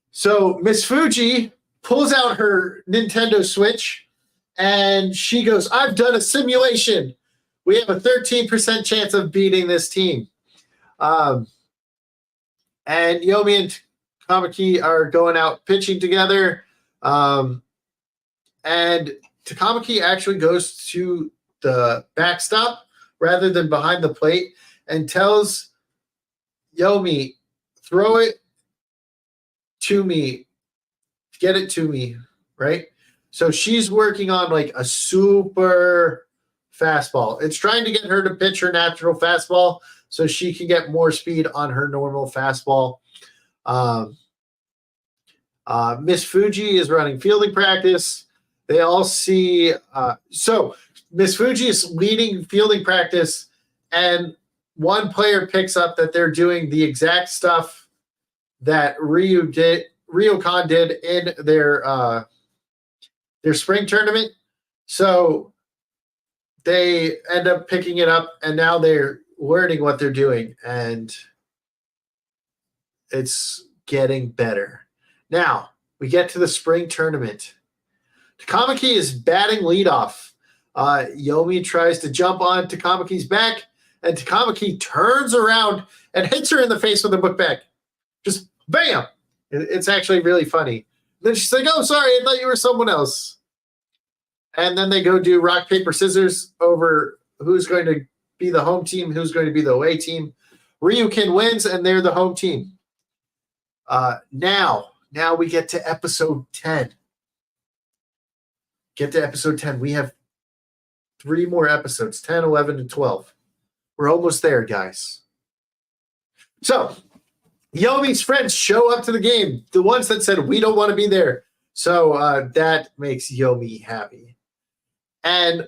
So Miss Fuji pulls out her Nintendo Switch, and she goes, I've done a simulation. We have a 13% chance of beating this team. And Yomi and Takamaki are going out pitching together. And Takamaki actually goes to the backstop rather than behind the plate and tells Yomi, throw it to me, get it to me, right? So she's working on like a super fastball. It's trying to get her to pitch her natural fastball so she can get more speed on her normal fastball. Miss Fuji is running fielding practice. They all see so Miss Fuji is leading fielding practice, and one player picks up that they're doing the exact stuff that Ryokan did in their spring tournament. So they end up picking it up, and now they're learning what they're doing, and it's getting better. Now we get to the spring tournament. Takamaki is batting leadoff. Yomi tries to jump on Takamaki's back, and Takamaki turns around and hits her in the face with a book bag. Just bam! It's actually really funny. Then she's like, oh, sorry, I thought you were someone else. And then they go do rock, paper, scissors over who's going to be the home team, who's going to be the away team. Ryukin wins, and they're the home team. Now we get to episode 10. Get to episode 10. We have 3 more episodes, 10, 11, and 12. We're almost there, guys. So Yomi's friends show up to the game, the ones that said, we don't want to be there. So that makes Yomi happy. And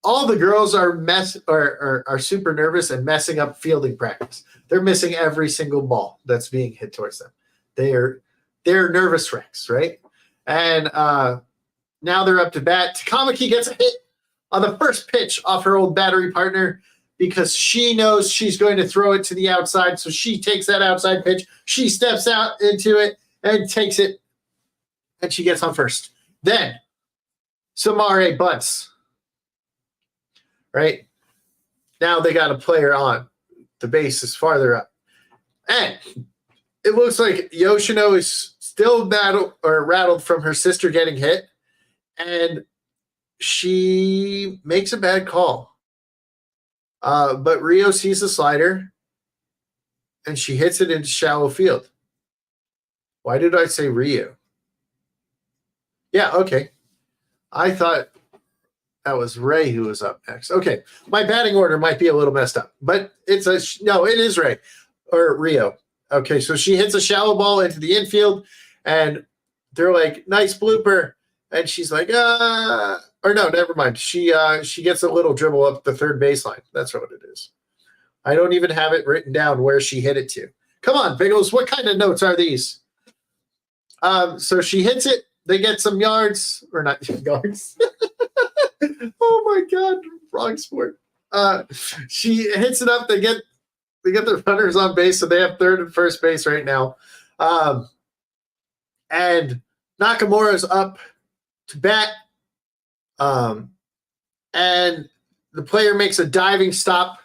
all the girls are super nervous and messing up fielding practice. They're missing every single ball that's being hit towards them. They're nervous wrecks, right? And now they're up to bat. Takamaki gets a hit on the first pitch off her old battery partner because she knows she's going to throw it to the outside. So she takes that outside pitch. She steps out into it and takes it, and she gets on first. Then Samare bunts. Right? Now they got a player on. The base is farther up. And it looks like Yoshino is still rattled from her sister getting hit. And she makes a bad call. But Rio sees the slider, and she hits it into shallow field. Why did I say Rio? Yeah, okay. I thought that was Ray who was up next. Okay, my batting order might be a little messed up, but it is Ray or Rio. Okay, so she hits a shallow ball into the infield, And they're like, nice blooper. And she's like, or no, never mind. She gets a little dribble up the third baseline. That's what it is. I don't even have it written down where she hit it to. Come on, Biggles. What kind of notes are these? So she hits it. They get some yards, or not yards. Oh my God, wrong sport. She hits it up. They get the runners on base, so they have third and first base right now. And Nakamura's up to bat. And the player makes a diving stop.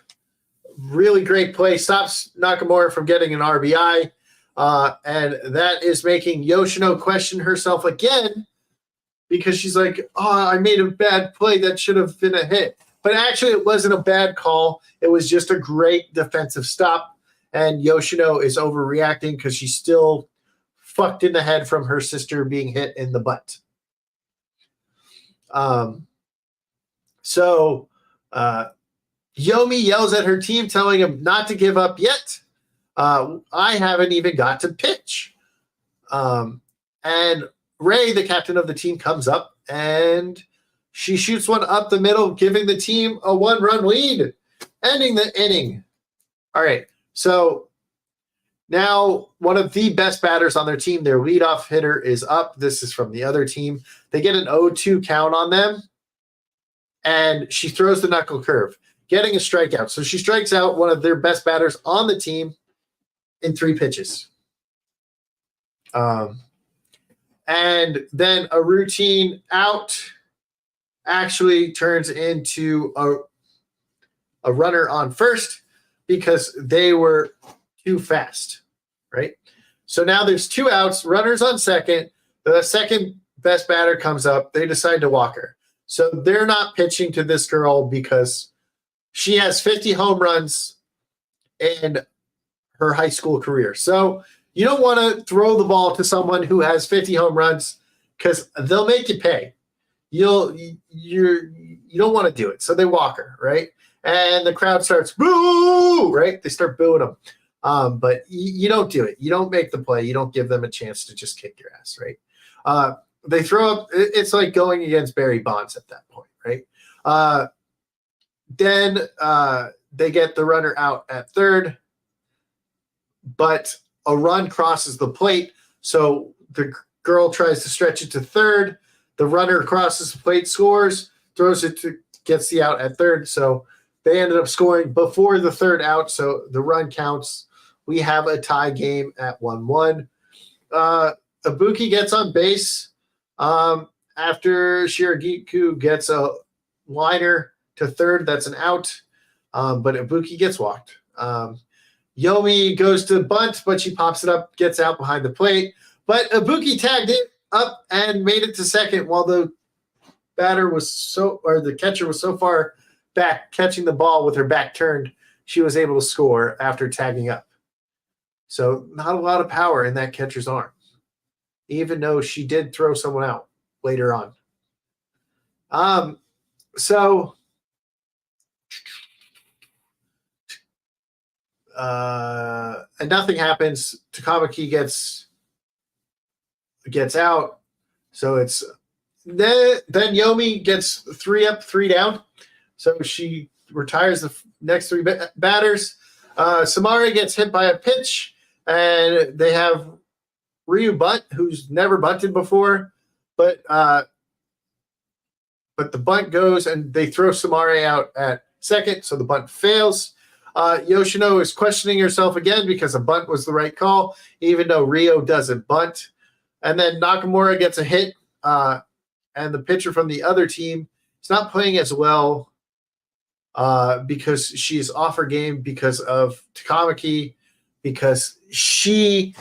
Really great play. Stops Nakamura from getting an RBI. And that is making Yoshino question herself again because she's like, oh, I made a bad play. That should have been a hit. But actually, it wasn't a bad call. It was just a great defensive stop. And Yoshino is overreacting because she's still fucked in the head from her sister being hit in the butt. So Yomi yells at her team, telling them not to give up yet. I haven't even got to pitch. And Ray, the captain of the team, comes up and she shoots one up the middle, giving the team a 1-run lead, ending the inning. All right, so now one of the best batters on their team, their leadoff hitter, is up. This is from the other team. They get an 0-2 count on them, and she throws the knuckle curve, getting a strikeout. So she strikes out one of their best batters on the team in 3 pitches. And then a routine out actually turns into a runner on first because they were too fast, right? So now there's 2 outs, runners on second. The second best batter comes up. They decide to walk her. So they're not pitching to this girl because she has 50 home runs in her high school career. So you don't want to throw the ball to someone who has 50 home runs because they'll make you pay. You don't want to do it. So they walk her, right? And the crowd starts boo, right? They start booing them. But you don't do it. You don't make the play. You don't give them a chance to just kick your ass, right? They throw up. It's like going against Barry Bonds at that point, right? Then they get the runner out at third, but a run crosses the plate. So the girl tries to stretch it to third. The runner crosses the plate, scores, throws it to, gets the out at third. So they ended up scoring before the third out. So the run counts. We have a tie game at 1-1. Ibuki gets on base after Shiragiku gets a liner to third. That's an out. But Ibuki gets walked. Yomi goes to bunt, but she pops it up, gets out behind the plate. But Ibuki tagged it up and made it to second while the catcher was so far back catching the ball with her back turned, she was able to score after tagging up. So not a lot of power in that catcher's arm, even though she did throw someone out later on. And nothing happens. Takamaki gets out. So it's then Yomi gets 3 up, 3 down. So she retires the next 3 batters. Samari gets hit by a pitch, and they have Ryu bunt, who's never bunted before, but the bunt goes, and they throw Samari out at second, so the bunt fails. Yoshino is questioning herself again because a bunt was the right call, even though Rio doesn't bunt. And then Nakamura gets a hit, and the pitcher from the other team is not playing as well because she's off her game because of Takamaki, because she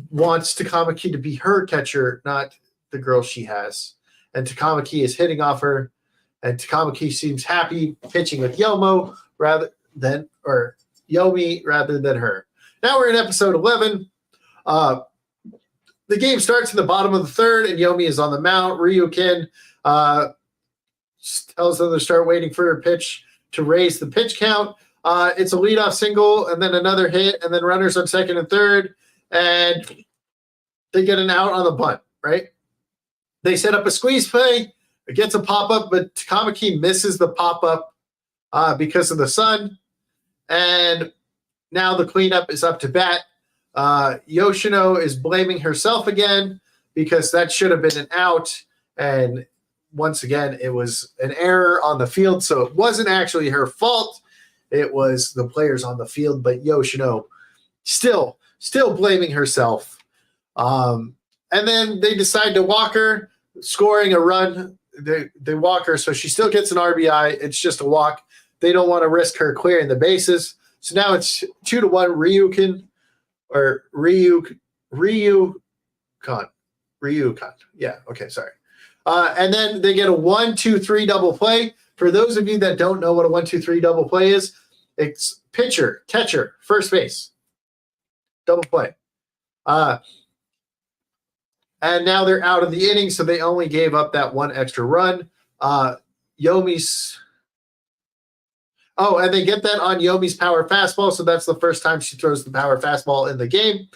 wants Takamaki to be her catcher, not the girl she has. And Takamaki is hitting off her, and Takamaki seems happy pitching with Yomi rather than her. Now we're in episode 11. The game starts in the bottom of the third, and Yomi is on the mound. Ryukin tells them to start waiting for her pitch to raise the pitch count. It's a leadoff single, and then another hit, and then runners on second and third. And they get an out on the bunt, right? They set up a squeeze play. It gets a pop-up, but Takamaki misses the pop-up because of the sun. And now the cleanup is up to bat. Yoshino is blaming herself again because that should have been an out. And once again, it was an error on the field. So it wasn't actually her fault. It was the players on the field. But Yoshino still blaming herself. And then they decide to walk her, scoring a run. They walk her, so she still gets an RBI. It's just a walk. They don't want to risk her clearing the bases. So now it's 2-1 Ryukan. Yeah, okay, sorry. And then they get a 1-2-3 double play. For those of you that don't know what a 1-2-3 double play is, it's pitcher, catcher, first base. Double play. And now they're out of the inning, so they only gave up that one extra run. Yomi's – and they get that on Yomi's power fastball, so that's the first time she throws the power fastball in the game.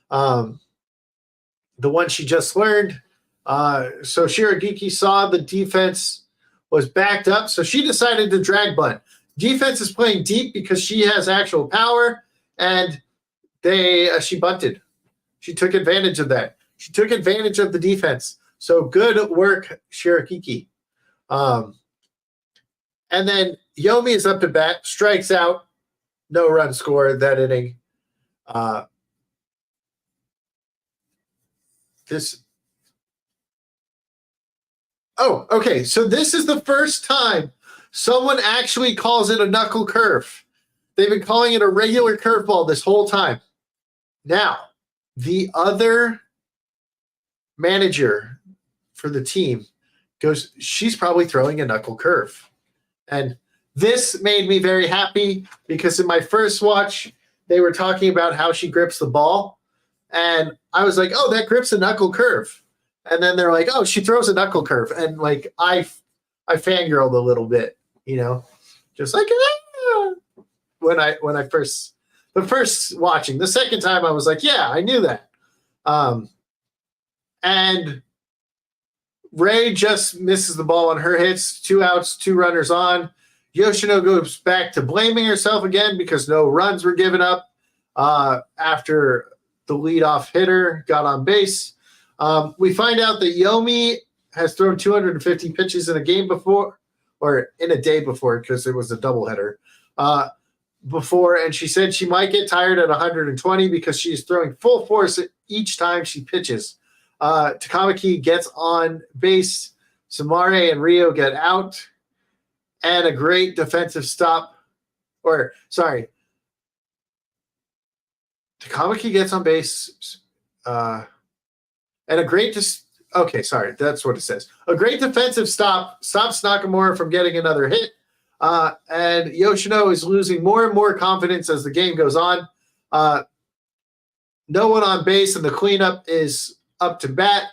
The one she just learned. So Shiragiki saw the defense was backed up, so she decided to drag bunt. Defense is playing deep because she has actual power, and she bunted. She took advantage of that. She took advantage of the defense. So good work, Shiragiki. And then Yomi is up to bat, strikes out, no run score that inning. Okay. So this is the first time someone actually calls it a knuckle curve. They've been calling it a regular curveball this whole time. Now, the other manager for the team goes, she's probably throwing a knuckle curve. And this made me very happy because in my first watch, they were talking about how she grips the ball. And I was like, oh, that grips a knuckle curve. And then they're like, oh, she throws a knuckle curve. And like, I fangirled a little bit, just like, when I first watching. The second time I was like, yeah, I knew that. And Ray just misses the ball on her hits, 2 outs, 2 runners on. Yoshino goes back to blaming herself again because no runs were given up after the leadoff hitter got on base. We find out that Yomi has thrown 250 pitches in a game before, or in a day before, because it was a doubleheader before, and she said she might get tired at 120 because she's throwing full force each time she pitches. Takamaki gets on base. Samare and Rio get out. And a great defensive stop. Takamaki gets on base. And a great that's what it says. A great defensive stop stops Nakamura from getting another hit. And Yoshino is losing more and more confidence as the game goes on. No one on base, and the cleanup is up to bat.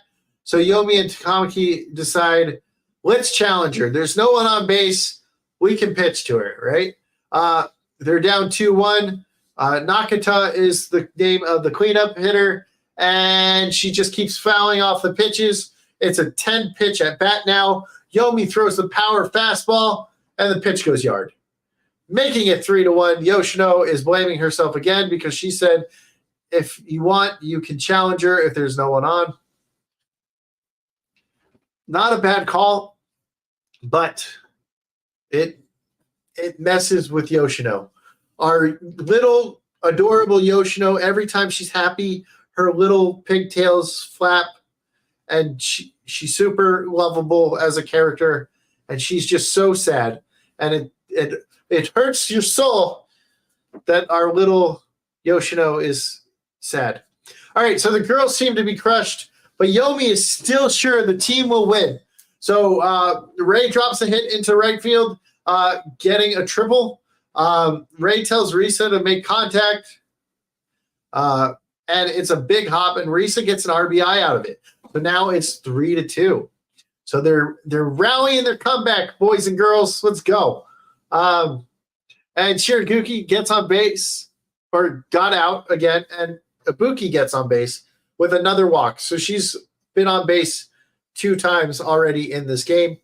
So Yomi and Takamaki decide, let's challenge her. There's no one on base. We can pitch to her, right? They're down 2-1. Nakata is the name of the cleanup hitter, and she just keeps fouling off the pitches. It's a 10-pitch at bat now. Yomi throws the power fastball, and the pitch goes yard. Making it 3-1. Yoshino is blaming herself again because she said, if you want, you can challenge her if there's no one on. Not a bad call, but it messes with Yoshino. Our little adorable Yoshino, every time she's happy, her little pigtails flap, and she's super lovable as a character, and she's just so sad. And it hurts your soul that our little Yoshino is sad. All right, so the girls seem to be crushed, but Yomi is still sure the team will win. So Ray drops a hit into right field, getting a triple. Ray tells Risa to make contact, and it's a big hop, and Risa gets an RBI out of it. So now it's 3-2. So they're rallying their comeback, boys and girls. Let's go. And Shiraguki gets on base, or got out again, and Ibuki gets on base with another walk. So she's been on base 2 times already in this game.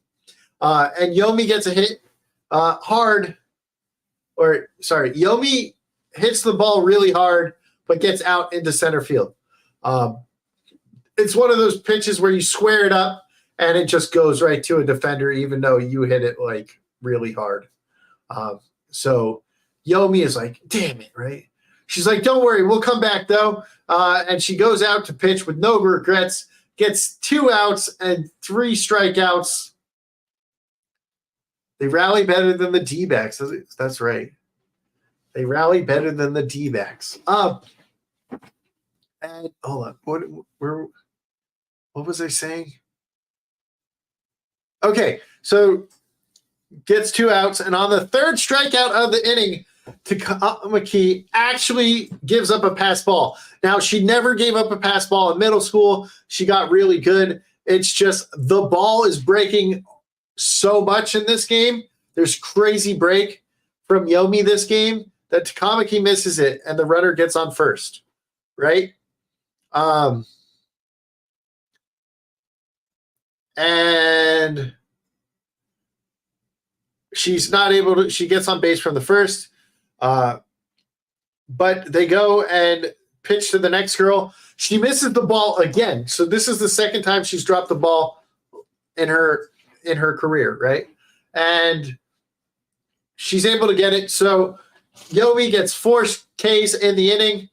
And Yomi gets a hit hard. Yomi hits the ball really hard, but gets out into center field. It's one of those pitches where you square it up and it just goes right to a defender, even though you hit it like really hard. So Yomi is like, damn it, right? She's like, don't worry, we'll come back though. And she goes out to pitch with no regrets, gets 2 outs and 3 strikeouts. They rally better than the D-backs. That's right. They rally better than the D-backs. And hold on, what was I saying? Okay, so gets 2 outs, and on the 3rd strikeout of the inning, Takamaki actually gives up a pass ball. Now, she never gave up a pass ball in middle school. She got really good. It's just the ball is breaking so much in this game. There's crazy break from Yomi this game that Takamaki misses it, and the runner gets on first, right? And she's not able to – she gets on base from the first. But they go and pitch to the next girl. She misses the ball again. So this is the second time she's dropped the ball in her career, right? And she's able to get it. So Yomi gets 4 Ks in the inning,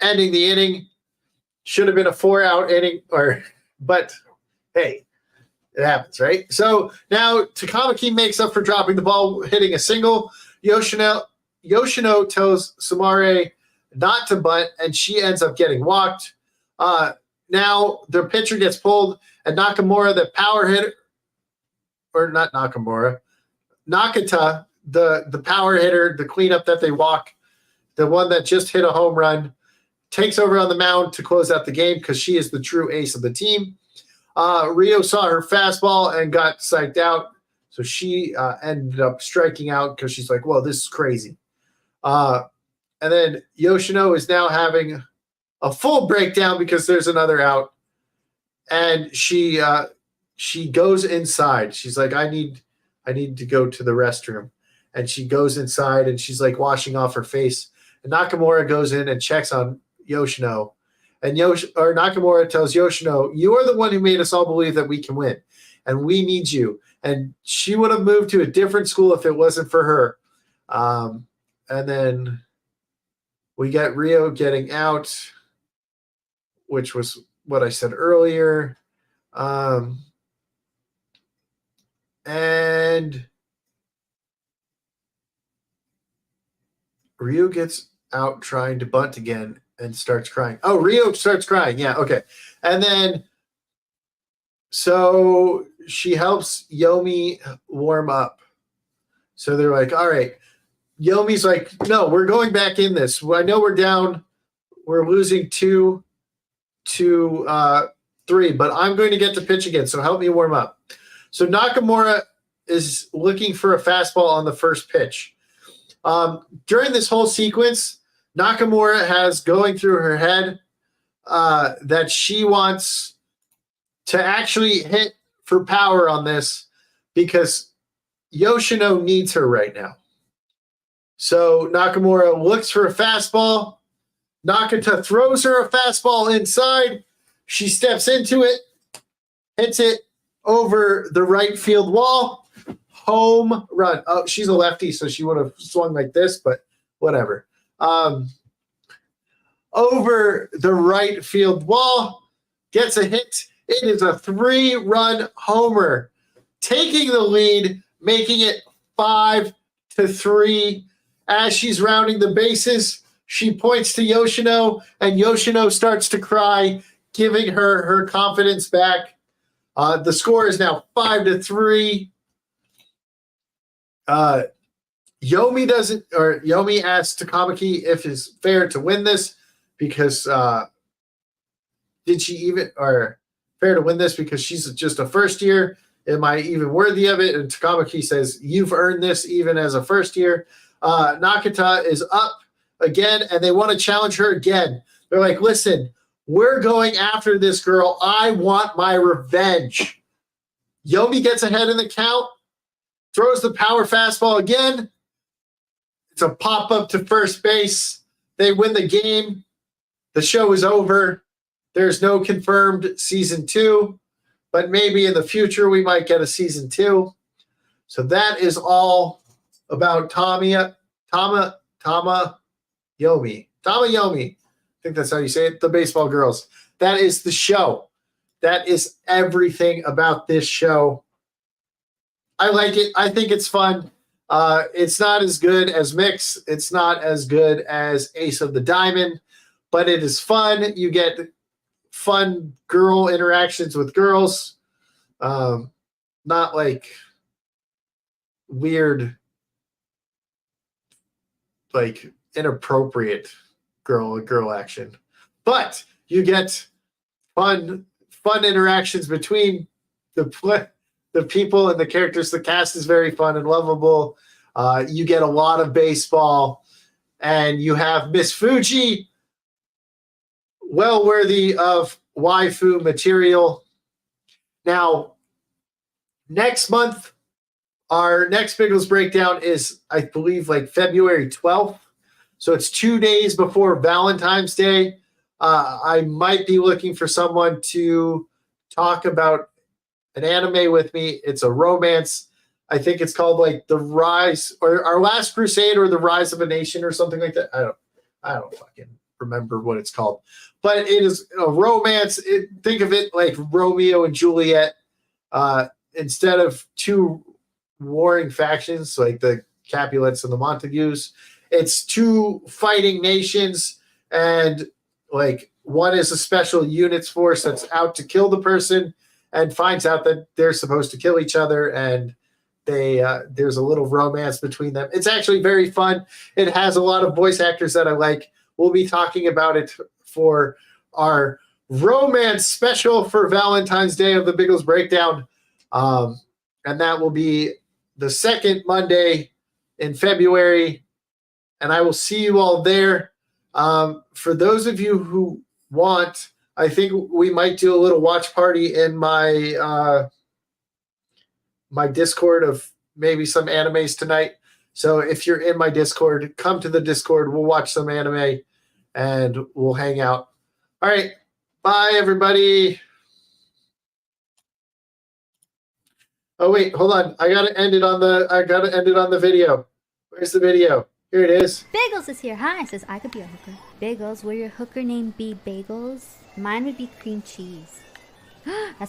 ending the inning. Should have been a 4-out inning, but hey, it happens, right? So now Takamaki makes up for dropping the ball, hitting a single. Yoshino tells Sumare not to bunt, and she ends up getting walked. Now the pitcher gets pulled, and Nakamura, the power hitter, or not Nakamura, Nakata, the power hitter, the cleanup that they walk, the one that just hit a home run, takes over on the mound to close out the game because she is the true ace of the team. Rio saw her fastball and got psyched out, so she ended up striking out because she's like, whoa, this is crazy. And then Yoshino is now having a full breakdown because there's another out. And she goes inside. She's like, I need to go to the restroom. And she goes inside and she's like washing off her face. And Nakamura goes in and checks on Yoshino. And Nakamura tells Yoshino, you are the one who made us all believe that we can win. And we need you. And she would have moved to a different school if it wasn't for her. And then we get Rio getting out, which was what I said earlier. And Rio gets out trying to bunt again and starts crying. Oh, Rio starts crying. Yeah, okay. And then so she helps Yomi warm up. So they're like, all right. Yomi's like, no, we're going back in this. I know we're down. We're losing 2-3, but I'm going to get to pitch again, so help me warm up. So Nakamura is looking for a fastball on the first pitch. During this whole sequence, Nakamura has going through her head that she wants to actually hit for power on this because Yoshino needs her right now. So Nakamura looks for a fastball. Nakata throws her a fastball inside. She steps into it, hits it over the right field wall. Home run. Oh, she's a lefty, so she would have swung like this, but whatever. Over the right field wall, gets a hit. It is a 3-run homer, taking the lead, making it 5-3. As she's rounding the bases, she points to Yoshino, and Yoshino starts to cry, giving her confidence back. The score is now 5-3. Yomi asks Takamaki if it's fair to win this because fair to win this because she's just a first year. Am I even worthy of it? And Takamaki says, you've earned this even as a first year. Nakata is up again, and they want to challenge her again. They're like, listen, We're going after this girl. I want my revenge. Yomi gets ahead in the count, throws the power fastball again. It's a pop-up to first base. They win the game. The show is over. There's no confirmed season 2, but maybe in the future we might get a season 2. So that is all about Tamayomi. I think that's how you say it. The Baseball Girls. That is the show. That is everything about this show. I like it. I think it's fun. It's not as good as Mix. It's not as good as Ace of the Diamond, but it is fun. You get fun girl interactions with girls. Not like weird, like inappropriate girl action, but you get fun interactions between the people and the characters. The cast is very fun and lovable. You get a lot of baseball, and you have Miss Fuji, well worthy of waifu material. Now, next month, our next Biggles breakdown is, I believe, like February 12th. So it's 2 days before Valentine's Day. I might be looking for someone to talk about an anime with me. It's a romance. I think it's called like The Rise or Our Last Crusade or The Rise of a Nation or something like that. I don't fucking remember what it's called. But it is a romance. Think of it like Romeo and Juliet. Instead of two warring factions like the Capulets and the Montagues, it's two fighting nations, and like one is a special units force that's out to kill the person and finds out that they're supposed to kill each other, and there's a little romance between them. It's actually very fun. It has a lot of voice actors that I like. We'll be talking about it for our romance special for Valentine's Day of the Biggles Breakdown, and that will be the second Monday in February, and I will see you all there. For those of you who want, I think we might do a little watch party in my my Discord of maybe some animes tonight. So if you're in my Discord, come to the Discord. We'll watch some anime and we'll hang out. All right. Bye, everybody. Oh, wait, hold on. I gotta end it on the video. Where's the video? Here it is. Biggles is here. Hi, says I could be a hooker. Biggles, will your hooker name be Bagels? Mine would be cream cheese. That's